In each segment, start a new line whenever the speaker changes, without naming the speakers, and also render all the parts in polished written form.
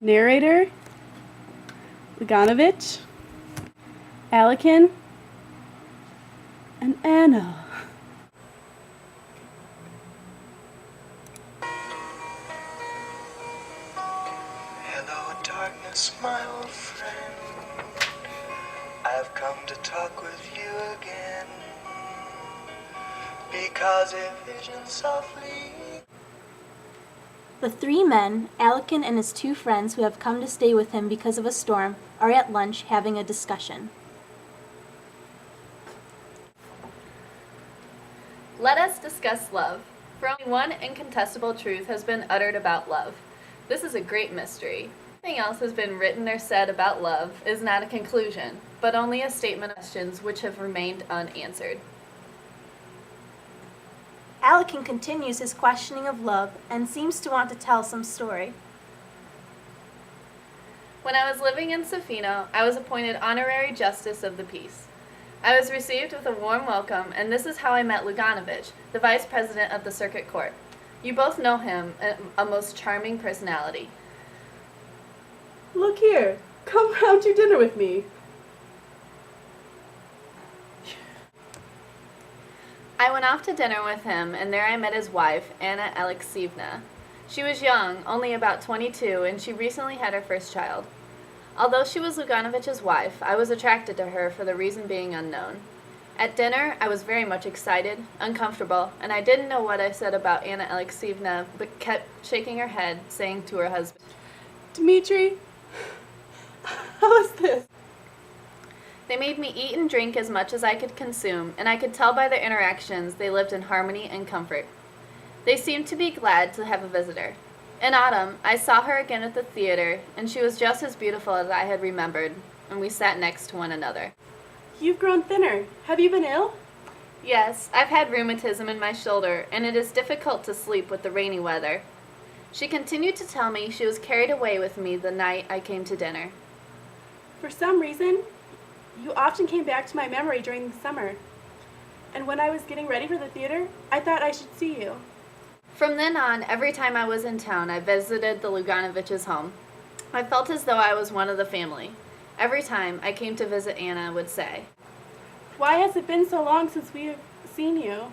Narrator, Luganovich, Alekin, and Anna.
Hello, darkness, my old friend. I've come to talk with you again, because a vision softly.
The three men, Alekin and his two friends who have come to stay with him because of a storm, are at lunch having a discussion.
Let us discuss love, for only one incontestable truth has been uttered about love. This is a great mystery. Everything else has been written or said about love is not a conclusion, but only a statement of questions which have remained unanswered.
Alekin continues his questioning of love and seems to want to tell some story.
When I was living in Sofino, I was appointed Honorary Justice of the Peace. I was received with a warm welcome, and this is how I met Luganovich, the Vice President of the Circuit Court. You both know him, a most charming personality.
Look here, come round to dinner with me.
I went off to dinner with him, and there I met his wife, Anna Alexievna. She was young, only about 22, and she recently had her first child. Although she was Luganovich's wife, I was attracted to her for the reason being unknown. At dinner, I was very much excited, uncomfortable, and I didn't know what I said about Anna Alexievna, but kept shaking her head, saying to her husband,
Dmitri, how is this?
They made me eat and drink as much as I could consume, and I could tell by their interactions they lived in harmony and comfort. They seemed to be glad to have a visitor. In autumn, I saw her again at the theater, and she was just as beautiful as I had remembered, and we sat next to one another.
You've grown thinner. Have you been ill?
Yes, I've had rheumatism in my shoulder, and it is difficult to sleep with the rainy weather. She continued to tell me she was carried away with me the night I came to dinner.
For some reason, you often came back to my memory during the summer. And when I was getting ready for the theater, I thought I should see you.
From then on, every time I was in town, I visited the Luganovich's home. I felt as though I was one of the family. Every time I came to visit Anna would say,
Why has it been so long since we have seen you?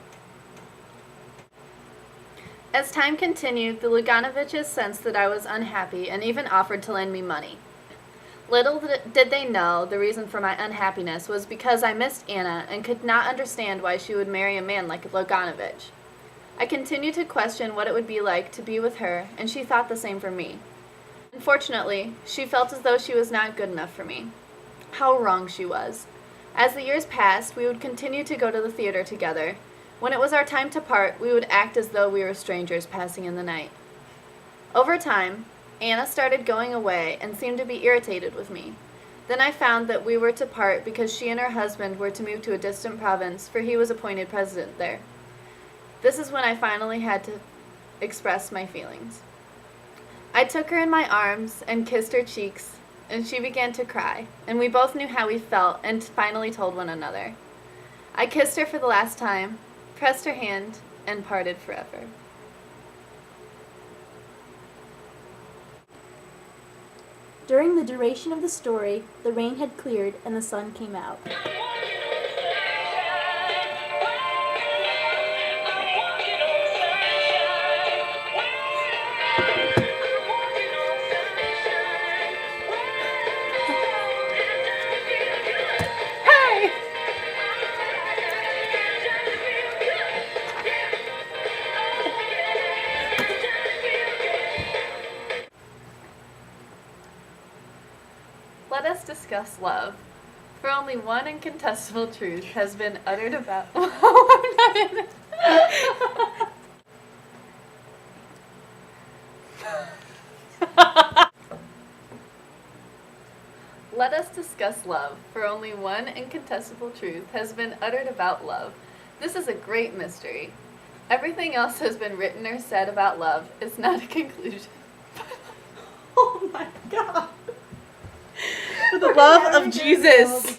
As time continued, the Luganoviches sensed that I was unhappy and even offered to lend me money. Little did they know the reason for my unhappiness was because I missed Anna and could not understand why she would marry a man like Luganovich. I continued to question what it would be like to be with her, and she thought the same for me. Unfortunately, she felt as though she was not good enough for me. How wrong she was. As the years passed, we would continue to go to the theater together. When it was our time to part, we would act as though we were strangers passing in the night. Over time, Anna started going away and seemed to be irritated with me. Then I found that we were to part because she and her husband were to move to a distant province, for he was appointed president there. This is when I finally had to express my feelings. I took her in my arms and kissed her cheeks, and she began to cry, and we both knew how we felt and finally told one another. I kissed her for the last time, pressed her hand, and parted forever.
During the duration of the story, the rain had cleared and the sun came out.
Let us discuss love, for only one incontestable truth has been uttered about. Let us discuss love, for only one incontestable truth has been uttered about love. This is a great mystery. Everything else has been written or said about love is not a conclusion.
Oh my God. For the love of Jesus.